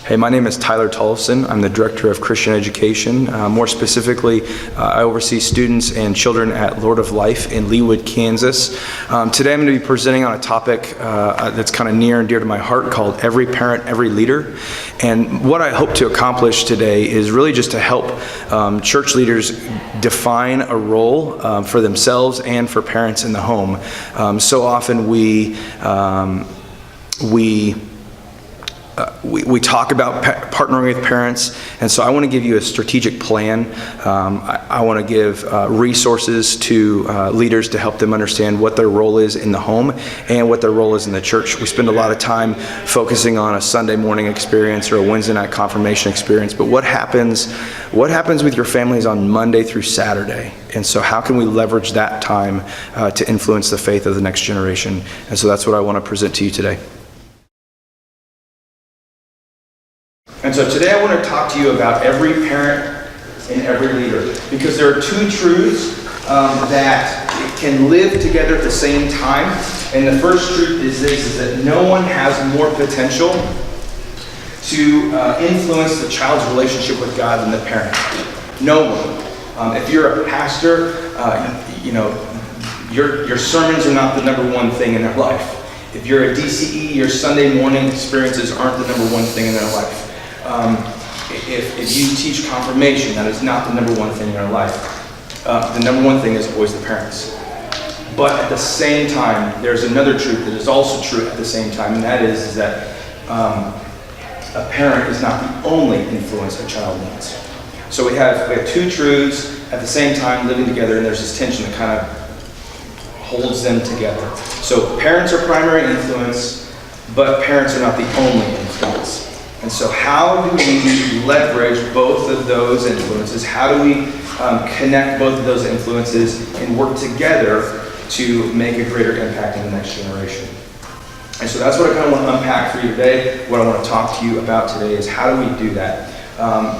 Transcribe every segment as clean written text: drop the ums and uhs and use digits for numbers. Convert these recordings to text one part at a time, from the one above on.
Hey, my name is Tollefson. I'm the Director of Christian Education. More specifically, I oversee students and children at Lord of Life in Leawood, Kansas. Today I'm going to be presenting on a topic that's kind of near and dear to my heart called Every Parent, Every Leader. And what I hope to accomplish today is really just to help church leaders define a role for themselves and for parents in the home. So often we talk about partnering with parents, and so I want to give you a strategic plan. I want to give resources to leaders to help them understand what their role is in the home and what their role is in the church. We spend a lot of time focusing on a Sunday morning experience or a Wednesday night confirmation experience, but what happens with your families on Monday through Saturday? And so how can we leverage that time to influence the faith of the next generation? And so that's what I want to present to you today. And so today I want to talk to you about every parent and every leader, because there are two truths that can live together at the same time. And the first truth is this, is that no one has more potential to influence the child's relationship with God than the parent. No one. If you're a pastor, your sermons are not the number one thing in their life. If you're a DCE, your Sunday morning experiences aren't the number one thing in their life. If you teach confirmation, that is not the number one thing in your life. The number one thing is always the parents. But at the same time, there's another truth that is also true at the same time, and that is that a parent is not the only influence a child needs. So we have two truths at the same time living together, and there's this tension that kind of holds them together. So parents are primary influence, but parents are not the only influence. And so how do we leverage both of those influences? How do we connect both of those influences and work together to make a greater impact in the next generation? And so that's what I kind of want to unpack for you today. What I want to talk to you about today is how do we do that?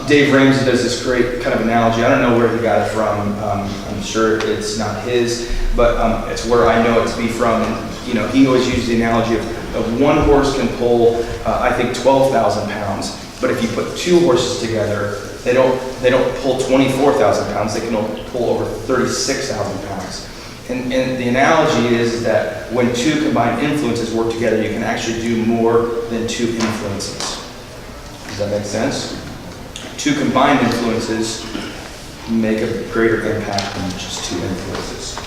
Dave Ramsey does this great kind of analogy. I don't know where he got it from. I'm sure it's not his, but it's where I know it to be from. And, he always uses the analogy of one horse can pull, I think, 12,000 pounds. But if you put two horses together, they don't pull 24,000 pounds. They can only pull over 36,000 pounds. And the analogy is that when two combined influences work together, you can actually do more than two influences. Does that make sense? Two combined influences make a greater impact than just two influences.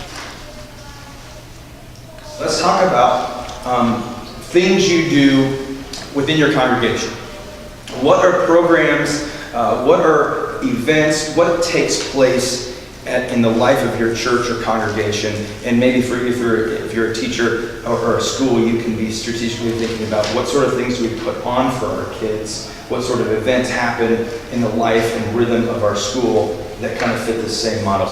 Let's talk about things you do within your congregation. What are programs, what are events, what takes place in the life of your church or congregation? And maybe if you're a teacher or a school, you can be strategically thinking about what sort of things do we put on for our kids, what sort of events happen in the life and rhythm of our school that kind of fit the same model.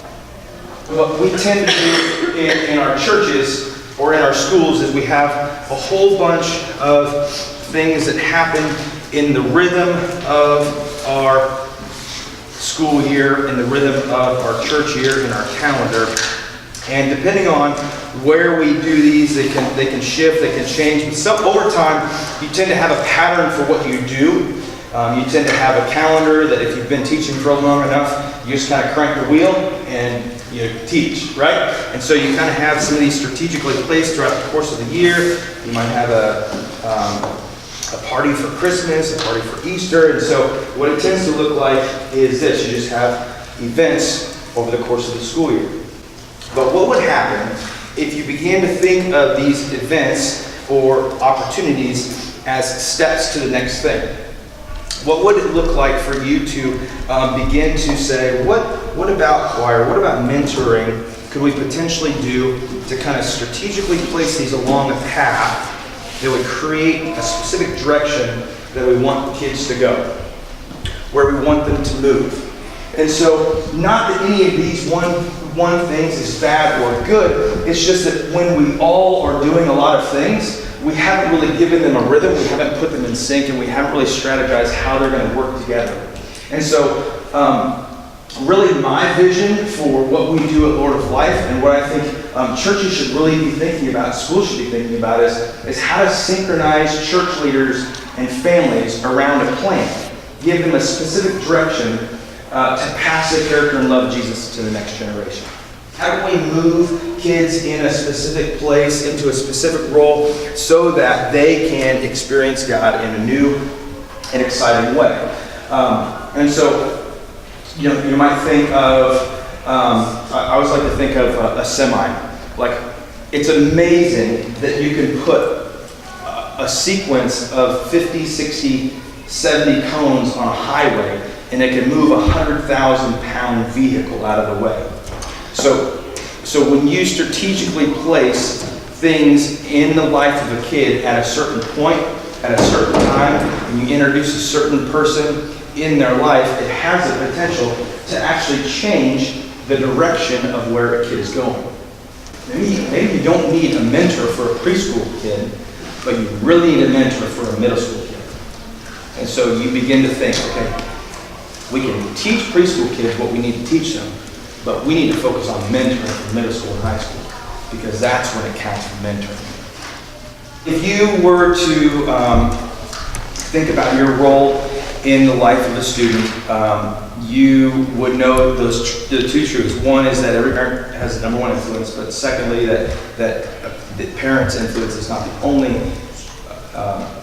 What we tend to do in our churches or in our schools is we have a whole bunch of things that happen in the rhythm of our school year, in the rhythm of our church year, in our calendar. And depending on where we do these, they can shift, they can change. But so over time, you tend to have a pattern for what you do. You tend to have a calendar that if you've been teaching for long enough, you just kind of crank the wheel and you teach, right? And so you kind of have some of these strategically placed throughout the course of the year. You might have a party for Christmas, a party for Easter. And so what it tends to look like is this. You just have events over the course of the school year. But what would happen if you began to think of these events or opportunities as steps to the next thing? What would it look like for you to begin to say, what about choir, what about mentoring could we potentially do to kind of strategically place these along a path that would create a specific direction that we want kids to go, where we want them to move? And so, not that any of these one things is bad or good, it's just that when we all are doing a lot of things, we haven't really given them a rhythm, we haven't put them in sync, and we haven't really strategized how they're going to work together. And so, really my vision for what we do at Lord of Life, and what I think churches should really be thinking about, schools should be thinking about, is how to synchronize church leaders and families around a plan. Give them a specific direction to pass the character and love of Jesus to the next generation. How can we move kids in a specific place, into a specific role, so that they can experience God in a new and exciting way? And so, you might think of, I always like to think of a semi. Like, it's amazing that you can put a sequence of 50, 60, 70 cones on a highway, and it can move a 100,000-pound vehicle out of the way. So when you strategically place things in the life of a kid at a certain point, at a certain time, and you introduce a certain person in their life, it has the potential to actually change the direction of where a kid is going. Maybe you don't need a mentor for a preschool kid, but you really need a mentor for a middle school kid. And so you begin to think, okay, we can teach preschool kids what we need to teach them, but we need to focus on mentoring for middle school and high school, because that's when it counts for mentoring. If you were to think about your role in the life of a student, you would know the two truths. One is that every parent has the number one influence, but secondly, that parents' influence is not the only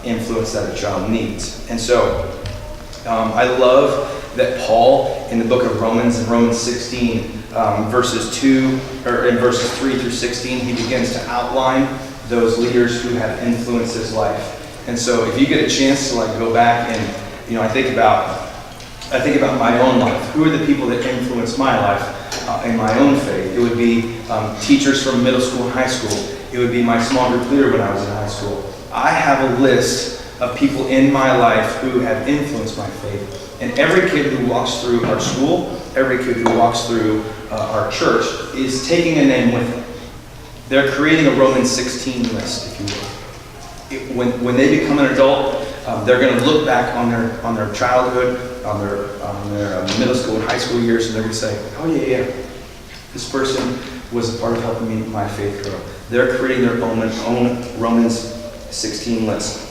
influence that a child needs. And so I love that Paul, in the book of Romans, in Romans 16, in verses 3 through 16, he begins to outline those leaders who have influenced his life. And so if you get a chance to go back and, I think about my own life. Who are the people that influenced my life in my own faith? It would be teachers from middle school and high school. It would be my small group leader when I was in high school. I have a list of people in my life who have influenced my faith. And every kid who walks through our school, every kid who walks through our church is taking a name with them. They're creating a Romans 16 list, if you will. When they become an adult, they're going to look back on their childhood, on their middle school and high school years, and they're going to say, oh yeah, this person was a part of helping me my faith grow. They're creating their own Romans 16 list.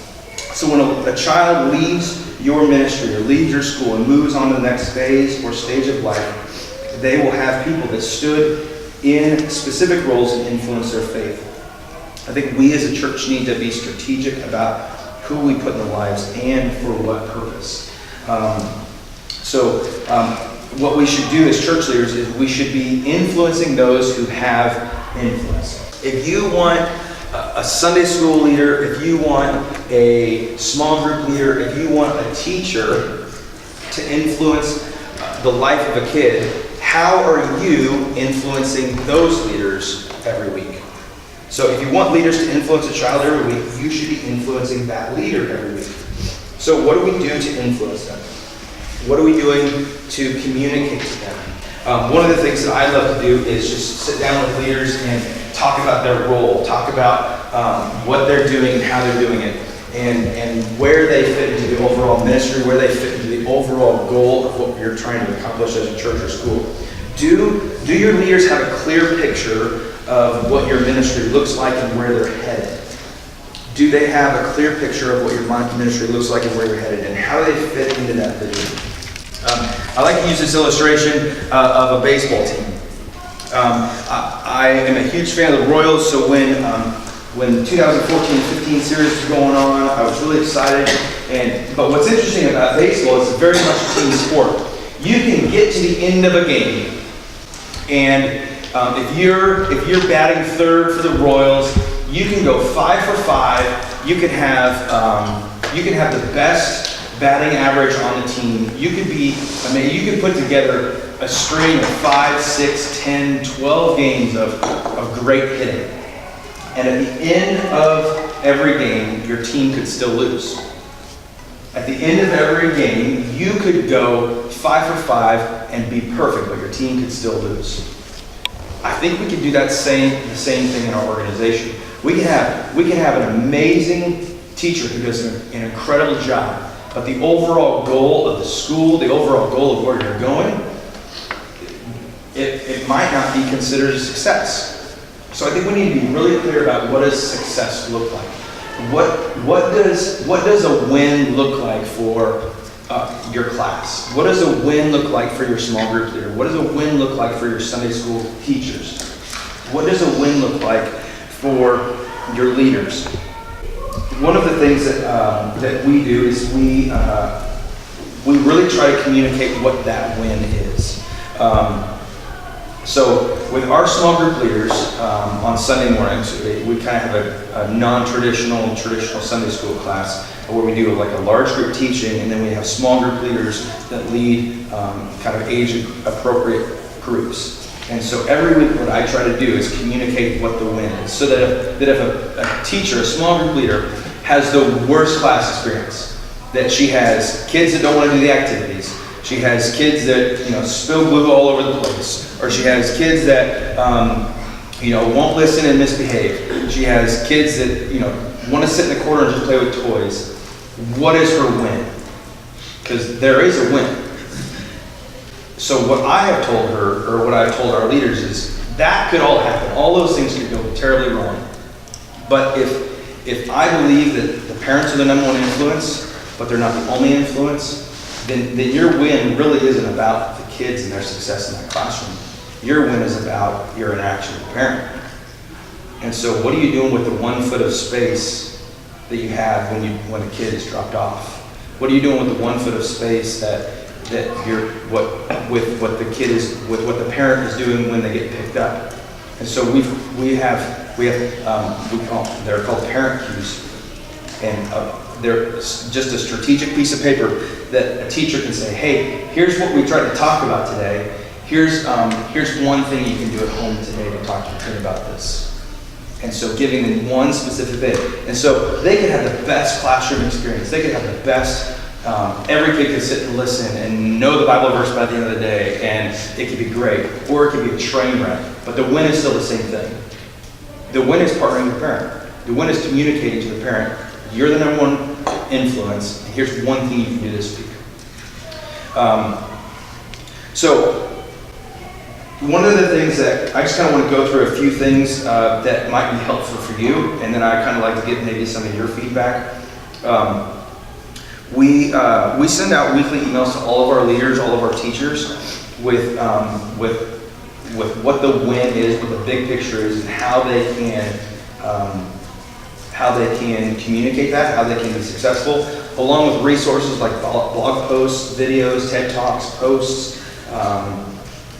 So when a child leaves your ministry or leaves your school and moves on to the next phase or stage of life, they will have people that stood in specific roles and influence their faith. I think we as a church need to be strategic about who we put in their lives and for what purpose. What we should do as church leaders is we should be influencing those who have influence. If you want a Sunday school leader, if you want a small group leader, if you want a teacher to influence the life of a kid, how are you influencing those leaders every week? So if you want leaders to influence a child every week, you should be influencing that leader every week. So what do we do to influence them? What are we doing to communicate to them? One of the things that I love to do is just sit down with leaders and talk about their role, talk about what they're doing and how they're doing it, and where they fit into the overall ministry, where they fit into the overall goal of what you're trying to accomplish as a church or school. Do your leaders have a clear picture of what your ministry looks like and where they're headed? Do they have a clear picture of what your ministry looks like and where you're headed, and how do they fit into that vision? I like to use this illustration of a baseball team. I am a huge fan of the Royals, so when the 2014-15 series was going on, I was really excited. But what's interesting about baseball is it's very much a team sport. You can get to the end of a game, and if you're batting third for the Royals, you can go 5 for 5. You can have the best batting average on the team. You can put together a string of 5, 6, 10, 12 games of great hitting. And at the end of every game, your team could still lose. At the end of every game, you could go 5 for 5 and be perfect, but your team could still lose. I think we can do the same thing in our organization. We can have an amazing teacher who does an incredible job, but the overall goal of the school, the overall goal of where you're going, it might not be considered a success. So I think we need to be really clear about what does success look like. What does a win look like for your class? What does a win look like for your small group leader? What does a win look like for your Sunday school teachers? What does a win look like for your leaders? One of the things that we do is we really try to communicate what that win is. So with our small group leaders on Sunday mornings, we kind of have a non-traditional, traditional Sunday school class where we do like a large group teaching, and then we have small group leaders that lead kind of age-appropriate groups. And so every week what I try to do is communicate what the win is, so that if a teacher, a small group leader, has the worst class experience, that she has kids that don't want to do the activities, she has kids that spill glue all over the place, or she has kids that won't listen and misbehave. She has kids that want to sit in the corner and just play with toys. What is her win? Because there is a win. So what I have told her, or what I've told our leaders, is that could all happen. All those things could go terribly wrong. But if I believe that the parents are the number one influence, but they're not the only influence, then your win really isn't about the kids and their success in that classroom. Your win is about your interaction with the parent. And so what are you doing with the 1 foot of space that you have when a kid is dropped off? What are you doing with the 1 foot of space that you're with what the kid is, with what the parent is doing when they get picked up? And so they're called parent cues, and they're just a strategic piece of paper that a teacher can say, hey, here's what we tried to talk about today. Here's one thing you can do at home today to talk to your kid about this. And so giving them one specific thing. And so they could have the best classroom experience. They could have the best, every kid could sit and listen and know the Bible verse by the end of the day, and it could be great. Or it could be a train wreck. But the win is still the same thing. The win is partnering with the parent. The win is communicating to the parent, you're the number one influence, and here's one thing you can do this week. So one of the things that I just kind of want to go through a few things that might be helpful for you, and then I kind of like to get maybe some of your feedback. We send out weekly emails to all of our leaders, all of our teachers, with what the win is, what the big picture is, and how they can communicate that, how they can be successful, along with resources like blog posts, videos, TED Talks, posts,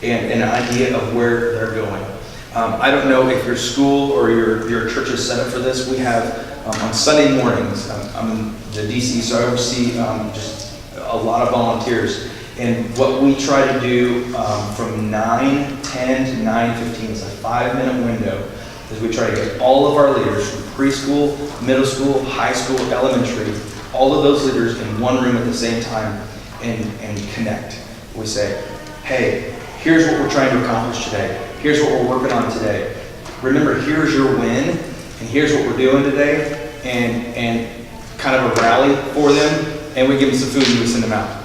and an idea of where they're going. I don't know if your school or your church is set up for this. We have on Sunday mornings, I'm in the DC, so I oversee just a lot of volunteers. And what we try to do from 9:10 to 9:15 is a 5-minute window, is we try to get all of our leaders from preschool, middle school, high school, elementary, all of those leaders in one room at the same time and connect. We say, hey, here's what we're trying to accomplish today. Here's what we're working on today. Remember, here's your win, and here's what we're doing today, and kind of a rally for them, and we give them some food and we send them out.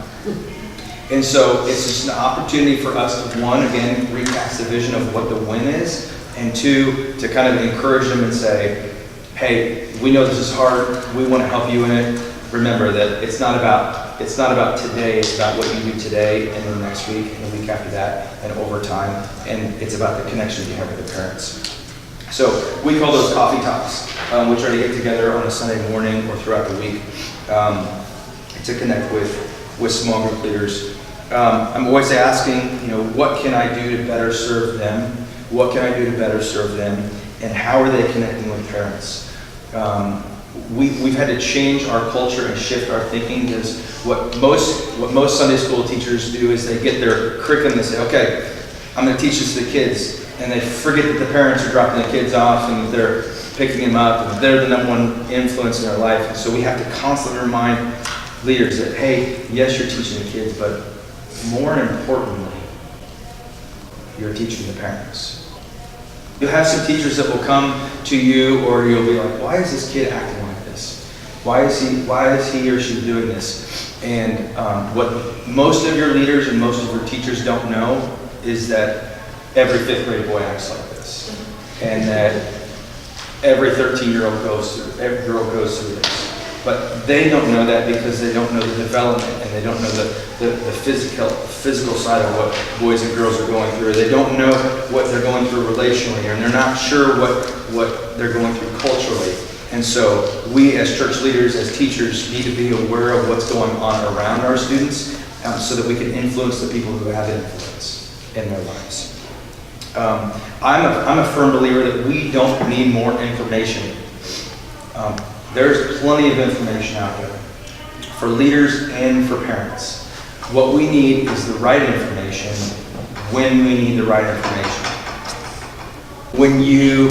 And so it's just an opportunity for us to, one, again, recast the vision of what the win is, and two, to kind of encourage them and say, hey, we know this is hard, we want to help you in it. Remember that it's not about today, it's about what you do today and then next week and the week after that and over time, and it's about the connection you have with the parents. So we call those coffee talks. We try to get together on a Sunday morning or throughout the week to connect with small group leaders. I'm always asking, what can I do to better serve them? What can I do to better serve them? And how are they connecting with parents? We've had to change our culture and shift our thinking, because what most Sunday school teachers do is they get their curriculum and they say, okay, I'm going to teach this to the kids. And they forget that the parents are dropping the kids off and they're picking them up and they're the number one influence in their life. And so we have to constantly remind leaders that, hey, yes, you're teaching the kids, but more importantly, you're teaching the parents. You'll have some teachers that will come to you, or you'll be like, why is this kid acting like this? Why is he or she doing this? And what most of your leaders and most of your teachers don't know is that every 5th grade boy acts like this. and that every 13-year-old every girl goes through this. But they don't know that because they don't know the development, and they don't know the physical side of what boys and girls are going through. They don't know what they're going through relationally, and they're not sure what they're going through culturally. And so we as church leaders, as teachers, need to be aware of what's going on around our students so that we can influence the people who have influence in their lives. I'm a firm believer that we don't need more information. There's plenty of information out there for leaders and for parents. What we need is the right information when we need the right information. When you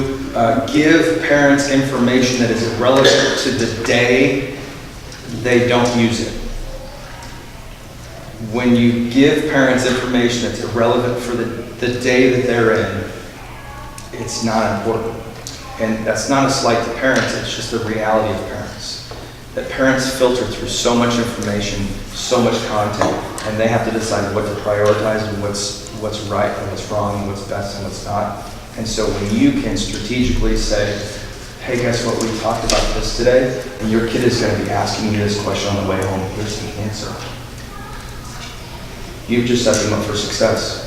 give parents information that is irrelevant to the day, they don't use it. When you give parents information that's irrelevant for the day that they're in, it's not important. And that's not a slight to parents, it's just the reality of parents. That parents filter through so much information, so much content, and they have to decide what to prioritize and what's right and what's wrong and what's best and what's not. And so when you can strategically say, hey, guess what, we talked about this today, and your kid is going to be asking you this question on the way home, here's the answer. You've just set them up for success.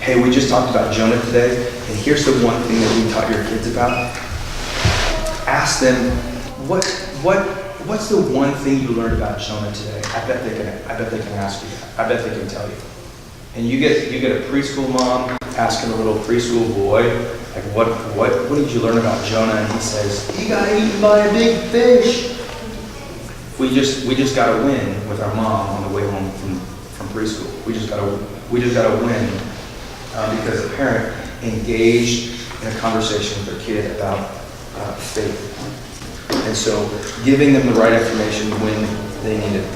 Hey, we just talked about Jonah today, and here's the one thing that we taught your kids about. Ask them, what's the one thing you learned about Jonah today? I bet they can ask you that. I bet they can tell you. And you get a preschool mom asking a little preschool boy, like, what did you learn about Jonah? And he says, he got eaten by a big fish. We just got to win with our mom on the way home from preschool. We just got to win because a parent engaged in a conversation with their kid about faith. And so giving them the right information when they need it.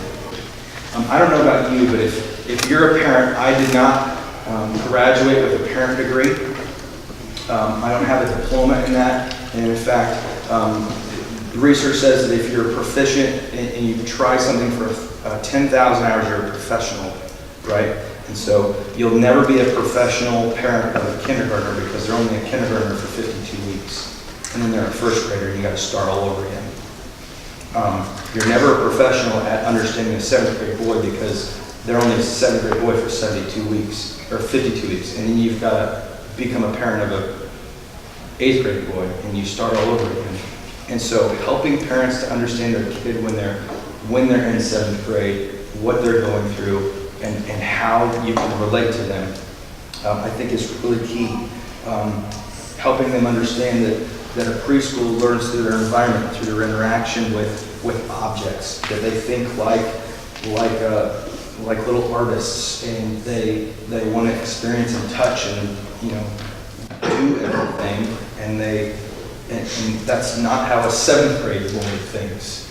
I don't know about you, but if you're a parent, I did not graduate with a parent degree. I don't have a diploma in that. And in fact, the research says that if you're proficient and you try something for 10,000 hours, you're a professional, right? And so you'll never be a professional parent of a kindergartner because they're only a kindergartner for 52 weeks. And then they're a first grader and you got to start all over again. You're never a professional at understanding a 7th grade boy because they're only a 7th grade boy for 72 weeks or 52 weeks. And then you've got to become a parent of a 8th grade boy and you start all over again. And so helping parents to understand their kid when they're in 7th grade, what they're going through, and how you can relate to them, I think is really key. Helping them understand that a preschool learns through their environment, through their interaction with objects, that they think like little artists, and they want to experience and touch and do everything, and that's not how a 7th grade boy thinks.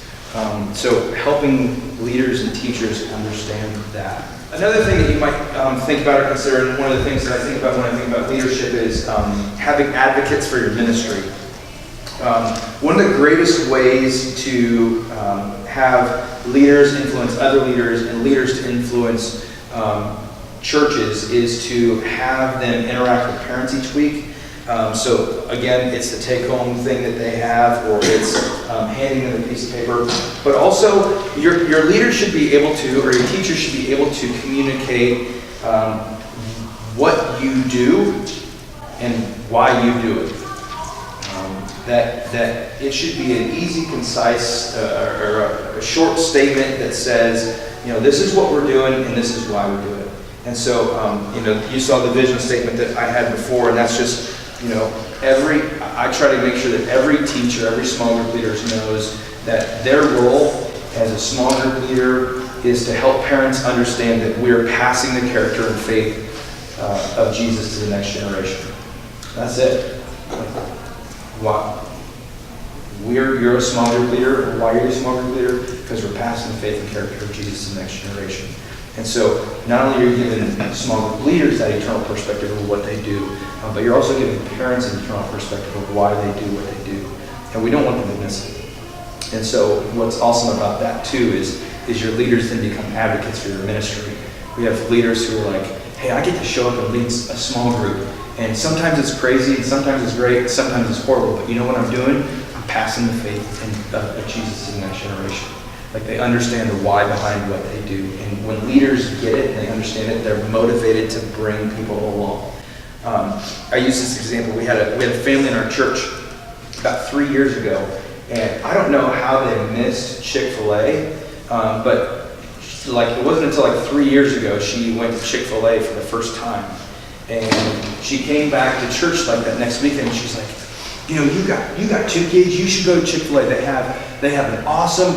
So helping leaders and teachers understand that. Another thing that you might think about or consider, and one of the things that I think about when I think about leadership is having advocates for your ministry. One of the greatest ways to have leaders influence other leaders and leaders to influence churches is to have them interact with parents each week. So again, it's the take-home thing that they have, or it's handing them a piece of paper. But also, your leader should be able to, or your teacher should be able to communicate what you do and why you do it. That it should be an easy, concise, or a short statement that says, this is what we're doing and this is why we do it. And so, you saw the vision statement that I had before, and that's just, I try to make sure that every teacher, every small group leader knows that their role as a small group leader is to help parents understand that we're passing the character and faith of Jesus to the next generation. That's it. Why? You're a small group leader. Why are you a small group leader? Because we're passing the faith and character of Jesus to the next generation. And so not only are you giving small group leaders that eternal perspective of what they do, but you're also giving parents an eternal perspective of why they do what they do. And we don't want them to miss it. And so what's awesome about that too is your leaders then become advocates for your ministry. We have leaders who are like, hey, I get to show up and lead a small group, And sometimes it's crazy, and sometimes it's great, and sometimes it's horrible. But you know what I'm doing? I'm passing the faith of Jesus in the next generation. Like, they understand the why behind what they do. And when leaders get it and they understand it, they're motivated to bring people along. I use this example. We had a family in our church about 3 years ago, and I don't know how they missed Chick-fil-A, but like, it wasn't until like 3 years ago she went to Chick-fil-A for the first time. And she came back to church like that next weekend, and she's like, you know, you got 2 kids, you should go to Chick-fil-A. They have an awesome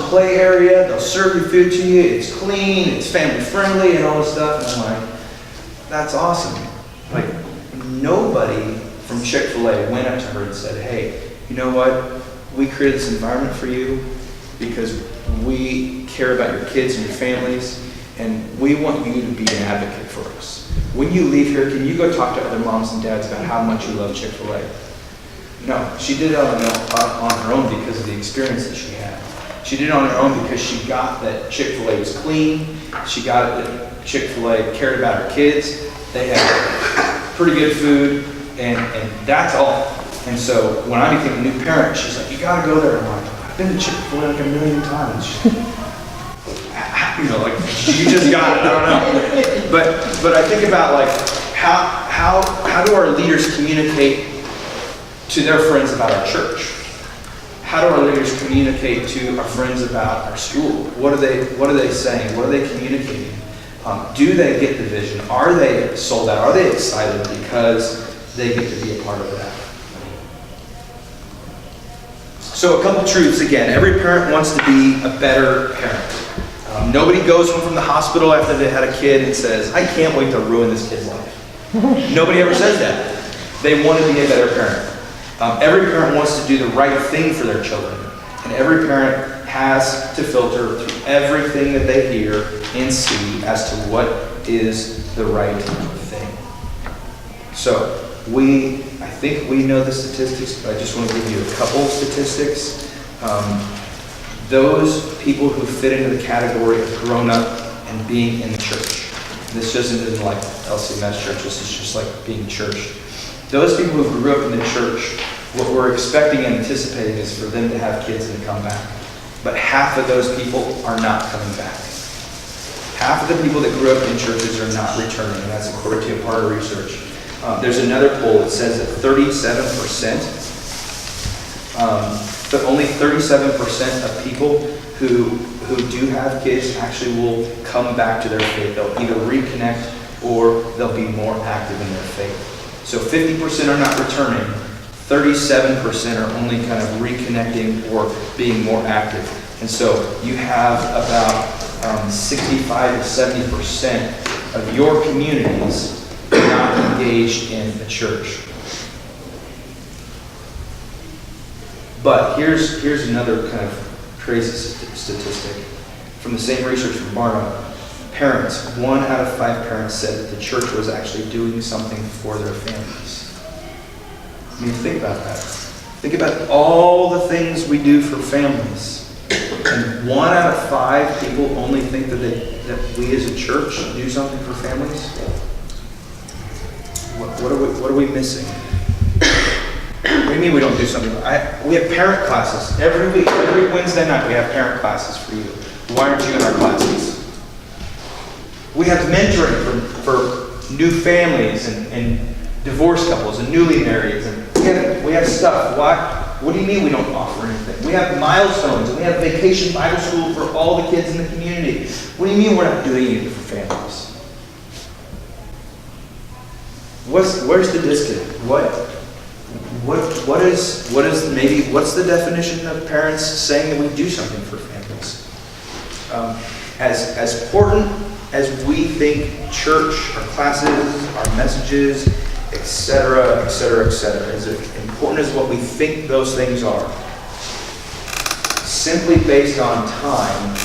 play area. They'll serve your food to you. It's clean, it's family friendly, and all this stuff. And I'm like, that's awesome. Like, nobody from Chick-fil-A went up to her and said, hey, you know what? We created this environment for you because we care about your kids and your families, and we want you to be an advocate for us. When you leave here, can you go talk to other moms and dads about how much you love Chick-fil-A? No, she did it on her own because of the experience that she had. She did it on her own because she got that Chick-fil-A was clean. She got that Chick-fil-A cared about her kids. They had pretty good food, and that's all. And so when I became a new parent, she's like, you gotta go there. I'm like, I've been to Chick-fil-A like a million times. You know, like, you just got it, I don't know. But I think about, like, how do our leaders communicate to their friends about our church? How do our leaders communicate to our friends about our school? What are they saying? What are they communicating? Do they get the vision? Are they sold out? Are they excited because they get to be a part of that? So a couple truths again. Every parent wants to be a better parent. Nobody goes home from the hospital after they had a kid and says, I can't wait to ruin this kid's life. Nobody ever says that. They want to be a better parent. Every parent wants to do the right thing for their children. And every parent has to filter through everything that they hear and see as to what is the right thing. So I think we know the statistics, but I just want to give you a couple statistics. Those people who fit into the category of grown up and being in the church. This isn't like LCMS church, this is just like being church. Those people who grew up in the church, what we're expecting and anticipating is for them to have kids and come back. But half of those people are not coming back. Half of the people that grew up in churches are not returning, and that's according to a part of research. There's another poll that says that 37%, but only 37% of people who do have kids actually will come back to their faith. They'll either reconnect or they'll be more active in their faith. So 50% are not returning. 37% are only kind of reconnecting or being more active. And so you have about 65 to 70% of your communities not engaged in the church. But here's another kind of crazy statistic from the same research from Barna. Parents, 1 out of 5 parents said that the church was actually doing something for their families. I mean, think about that. Think about all the things we do for families. And 1 out of 5 people only think that we as a church do something for families. What are we missing? What do you mean we don't do something? We have parent classes every week. Every Wednesday night we have parent classes for you. Why aren't you in our classes? We have mentoring for new families and divorced couples and newly married. And we have stuff. Why? What do you mean we don't offer anything? We have milestones and we have vacation Bible school for all the kids in the community. What do you mean we're not doing anything for families? Where's the disconnect? What's the definition of parents saying that we do something for families? As important as we think church, our classes, our messages, etc., etc., etc., as important as what we think those things are, simply based on time,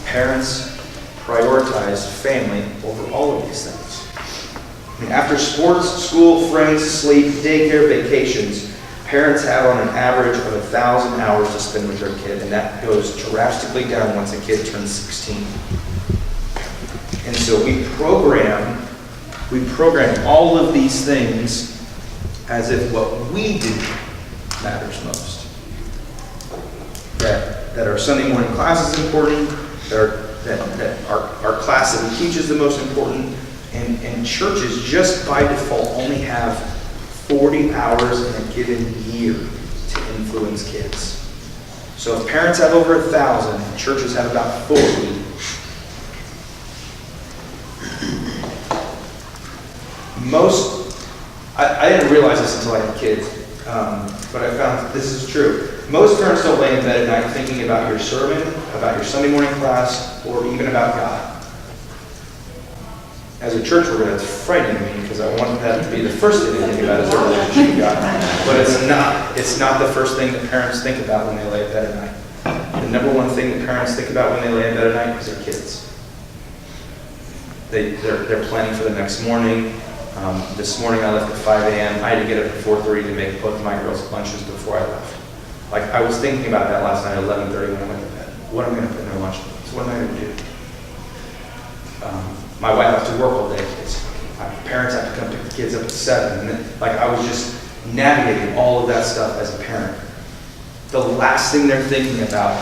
parents prioritize family over all of these things. I mean, after sports, school, friends, sleep, daycare, vacations, parents have on an average of 1,000 hours to spend with their kid, and that goes drastically down once a kid turns 16. And so we program We program all of these things as if what we do matters most. That our Sunday morning class is important, that our class that we teach is the most important, and churches just by default only have 40 hours in a given year to influence kids. So if parents have over 1,000, churches have about 40. I didn't realize this until I had kids, but I found this is true. Most parents don't lay in bed at night thinking about your sermon, about your Sunday morning class, or even about God. As a church worker, that's frightening me because I want that to be the first thing they think about is their relationship with God. But it's not. It's not the first thing that parents think about when they lay in bed at night. The number one thing that parents think about when they lay in bed at night is their kids. They're planning for the next morning. This morning I left at 5 a.m. I had to get up at 4:30 to make both of my girls' lunches before I left. Like, I was thinking about that last night at 11:30 when I went to bed. What am I going to put in their lunch? What am I going to do? My wife has to work all day. My parents have to come pick the kids up at 7. And then, I was just navigating all of that stuff as a parent. The last thing they're thinking about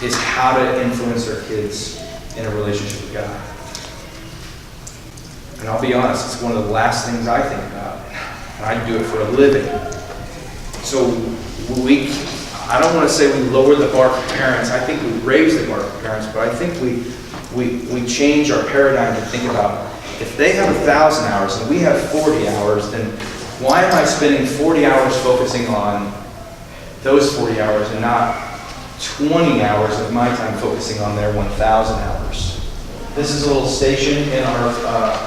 is how to influence their kids in a relationship with God. And I'll be honest, it's one of the last things I think about. And I do it for a living. So I don't want to say we lower the bar for parents. I think we raise the bar for parents, but I think we change our paradigm to think about, if they have 1,000 hours and we have 40 hours, then why am I spending 40 hours focusing on those 40 hours and not 20 hours of my time focusing on their 1,000 hours? This is a little station in our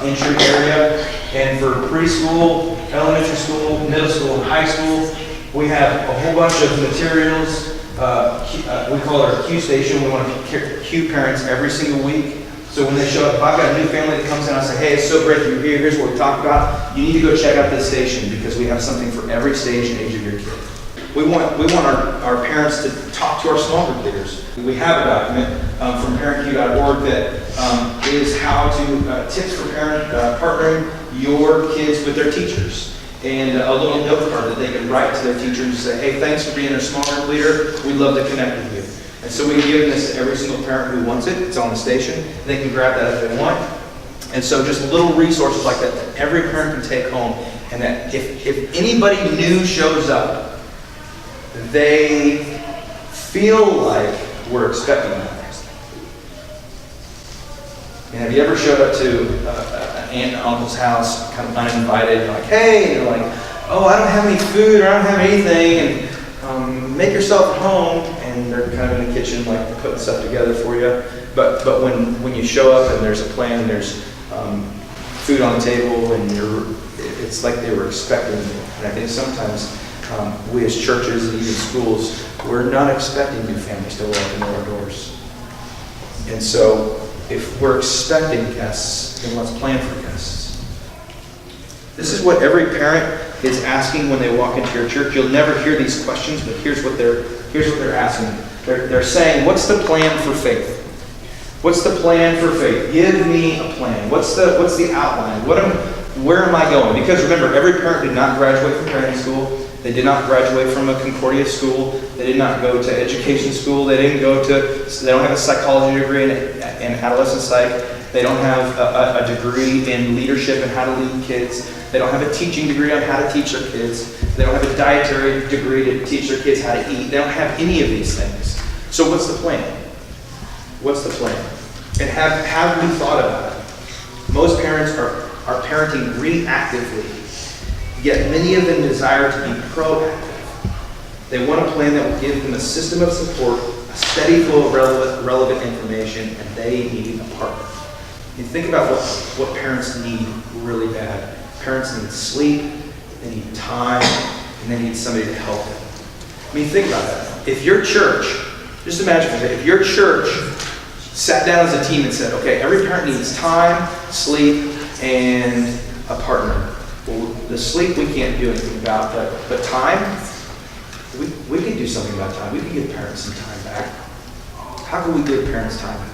entry area, and for preschool, elementary school, middle school, and high school, we have a whole bunch of materials. We call it our Q station. We want to cue parents every single week. So when they show up, if I've got a new family that comes in, I say, hey, it's so great that you're here. Here's what we talked about. You need to go check out this station because we have something for every stage and age of your kid. We want our parents to talk to our small group leaders. We have a document from parentq.org that is how to tips for partnering your kids with their teachers. And a little note card that they can write to their teachers and say, hey, thanks for being their small group leader. We'd love to connect with you. And so we give this to every single parent who wants it. It's on the station. They can grab that if they want. And so just little resources like that that every parent can take home. And that if anybody new shows up, they feel like we're expecting them. And have you ever showed up to an aunt and uncle's house, kind of uninvited, and like, hey, and you're like, oh, I don't have any food, or I don't have anything, and make yourself at home, and they're kind of in the kitchen, like, putting stuff together for you. But when you show up and there's a plan, there's food on the table, and it's like they were expecting you. And I think sometimes we as churches and even schools, we're not expecting new families to walk into our doors. And so if we're expecting guests, then let's plan for guests. This is what every parent is asking when they walk into your church. You'll never hear these questions, but here's what they're asking. They're saying, what's the plan for faith? What's the plan for faith? Give me a plan. What's the outline? Where am I going? Because remember, every parent did not graduate from parenting school. They did not graduate from a Concordia school. They did not go to education school. They don't have a psychology degree in adolescent psych. They don't have a degree in leadership and how to lead kids. They don't have a teaching degree on how to teach their kids. They don't have a dietary degree to teach their kids how to eat. They don't have any of these things. So what's the plan? What's the plan? And have we thought about it? Most parents are parenting reactively. Yet many of them desire to be proactive. They want a plan that will give them a system of support, a steady flow of relevant information, and they need a partner. You think about what parents need really bad. Parents need sleep, they need time, and they need somebody to help them. I mean, think about that. If your church, just imagine for a second, if your church sat down as a team and said, okay, every parent needs time, sleep, and a partner. Well, the sleep we can't do anything about, but time, we can do something about time. We can give parents some time back. How can we give parents time back?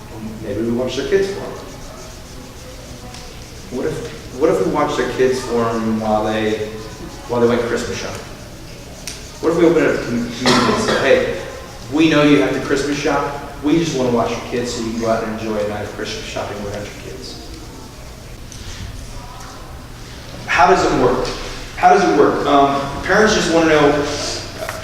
Well, maybe we watch their kids for them. What if we watched their kids for them while they went Christmas shopping? What if we opened up a community and said, hey, we know you have to Christmas shop. We just want to watch your kids so you can go out and enjoy a night of Christmas shopping without your kids. How does it work? How does it work? Parents just want to know,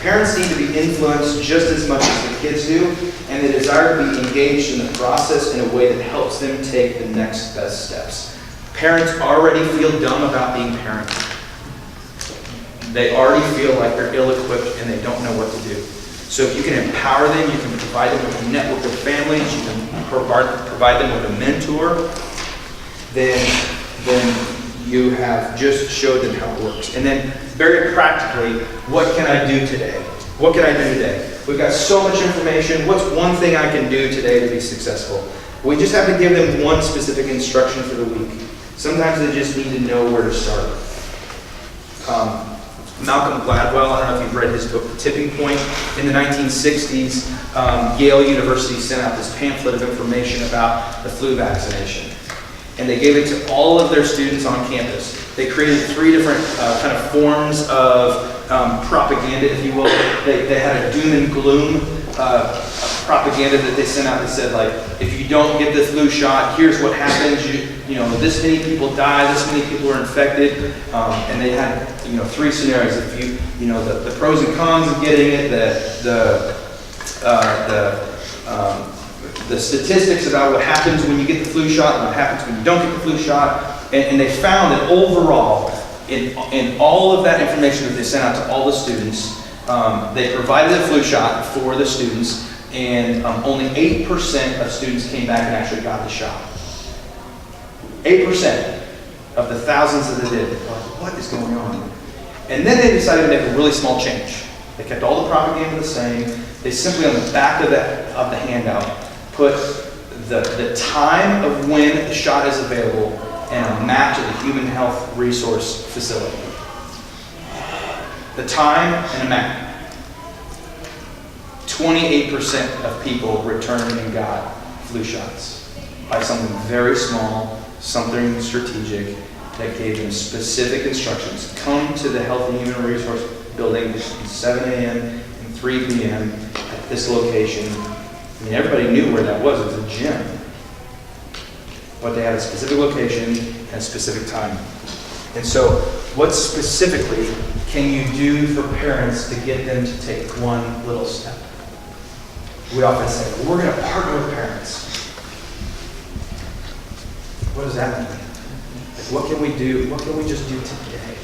parents need to be influenced just as much as the kids do, and they desire to be engaged in the process in a way that helps them take the next best steps. Parents already feel dumb about being parents. They already feel like they're ill-equipped and they don't know what to do. So if you can empower them, you can provide them with a network of families, you can provide them with a mentor, then you have just showed them how it works. And then very practically, what can I do today? What can I do today? We've got so much information. What's one thing I can do today to be successful? We just have to give them one specific instruction for the week. Sometimes they just need to know where to start. Malcolm Gladwell, I don't know if you've read his book, The Tipping Point. In the 1960s, Yale University sent out this pamphlet of information about the flu vaccination. And they gave it to all of their students on campus. They created 3 different kind of forms of propaganda, if you will. They had a doom and gloom propaganda that they sent out that said, like, if you don't get the flu shot, here's what happens. You know, this many people die, this many people are infected. And they had, 3 scenarios. If you know, the pros and cons of getting it, the statistics about what happens when you get the flu shot and what happens when you don't get the flu shot. And they found that overall, in all of that information that they sent out to all the students, they provided a flu shot for the students, and only 8% of students came back and actually got the shot. 8% of the thousands that they did. What is going on? And then they decided to make a really small change. They kept all the propaganda the same. They simply, on the back of the handout, put the time of when the shot is available and a map to the Human Health Resource Facility. The time and a map. 28% of people returned and got flu shots by something very small, something strategic that gave them specific instructions. Come to the Health and Human Resource Building between 7 a.m. and 3 p.m. at this location. I mean, everybody knew where that was. It was a gym. But they had a specific location and a specific time. And so, what specifically can you do for parents to get them to take one little step? We often say, well, we're going to partner with parents. What does that mean? Like, what can we do? What can we just do today?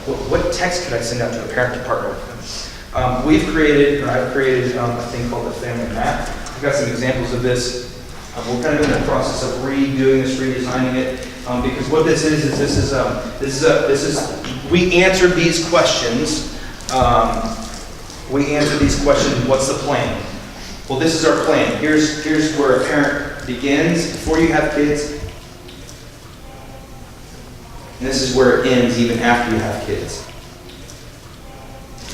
What text could I send out to a parent to partner with them? I've created a thing called the Family Map. I've got some examples of this. We're kind of in the process of redoing this, redesigning it, because what this is we answered these questions. What's the plan? Well, this is our plan. Here's where a parent begins before you have kids, and this is where it ends even after you have kids.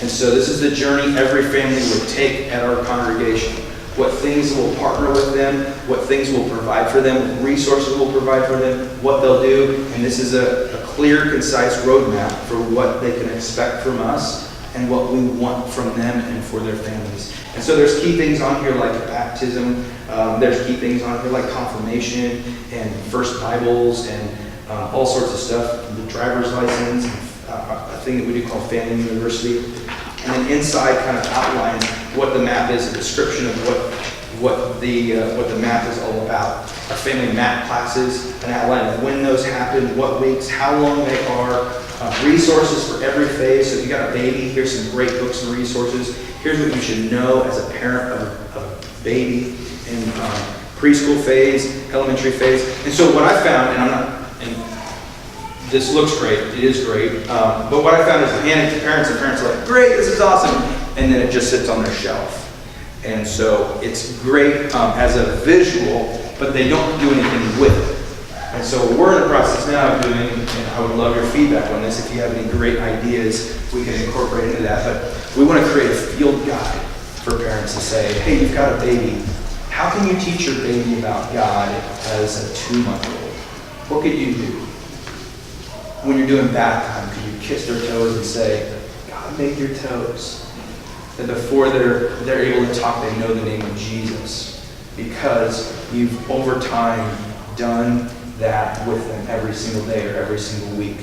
And so this is the journey every family would take at our congregation. What things will partner with them, what things will provide for them, what resources will provide for them, what they'll do. And this is a clear, concise roadmap for what they can expect from us and what we want from them and for their families. And so there's key things on here like baptism. There's key things on here like confirmation and first Bibles and all sorts of stuff. The driver's license, a thing that we do called Family University. And then inside kind of outlines what the map is, a description of what the map is all about. Our family map classes, an outline of when those happen, what weeks, how long they are, resources for every phase. So if you got a baby, here's some great books and resources. Here's what you should know as a parent of a baby in preschool phase, elementary phase. And so what I found, this looks great, it is great, but what I found is I hand it to parents and parents are like, great, this is awesome, and then it just sits on their shelf. And so it's great as a visual, but they don't do anything with it. And so we're in the process now of doing, and I would love your feedback on this, if you have any great ideas, we can incorporate into that, but we want to create a field guide for parents to say, hey, you've got a baby, how can you teach your baby about God as a 2-month-old? What could you do when you're doing bath time? Could you kiss their toes and say, God made your toes? That before they're able to talk, they know the name of Jesus, because you've over time done that with them every single day or every single week.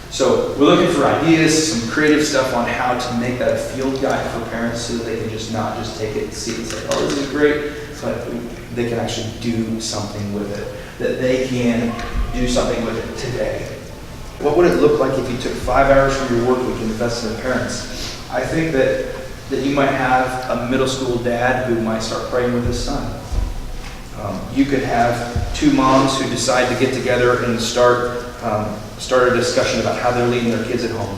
So we're looking for ideas, some creative stuff on how to make that a field guide for parents so that they can just not just take it and see it and say, oh, this is great, but they can actually do something with it, that they can do something with it today. What would it look like if you took 5 hours from your work week and invested in parents? I think that you might have a middle school dad who might start praying with his son. You could have two moms who decide to get together and start a discussion about how they're leading their kids at home.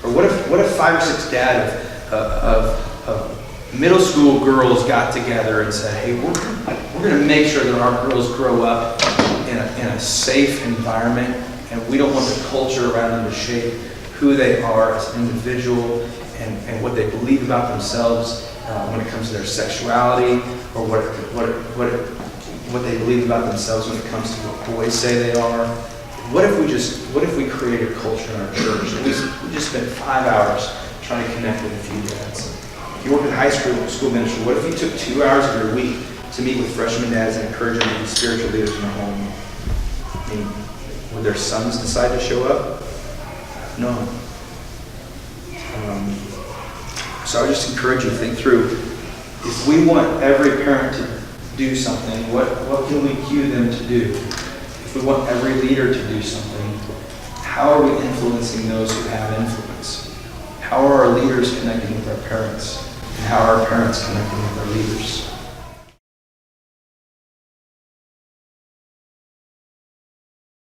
Or what if 5 or 6 dads of middle school girls got together and said, hey, we're going to make sure that our girls grow up in a safe environment, and we don't want the culture around them to shape who they are as an individual and what they believe about themselves when it comes to their sexuality, or what they believe about themselves when it comes to what boys say they are. What if we create a culture in our church? We just spent 5 hours trying to connect with a few dads. If you work in high school ministry, what if you took 2 hours of your week to meet with freshman dads and encourage them to be spiritual leaders in their home? I mean, would their sons decide to show up? No. So I just encourage you to think through, if we want every parent to do something, what can we cue them to do? If we want every leader to do something, how are we influencing those who have influence? How are our leaders connecting with our parents? And how are our parents connecting with our leaders?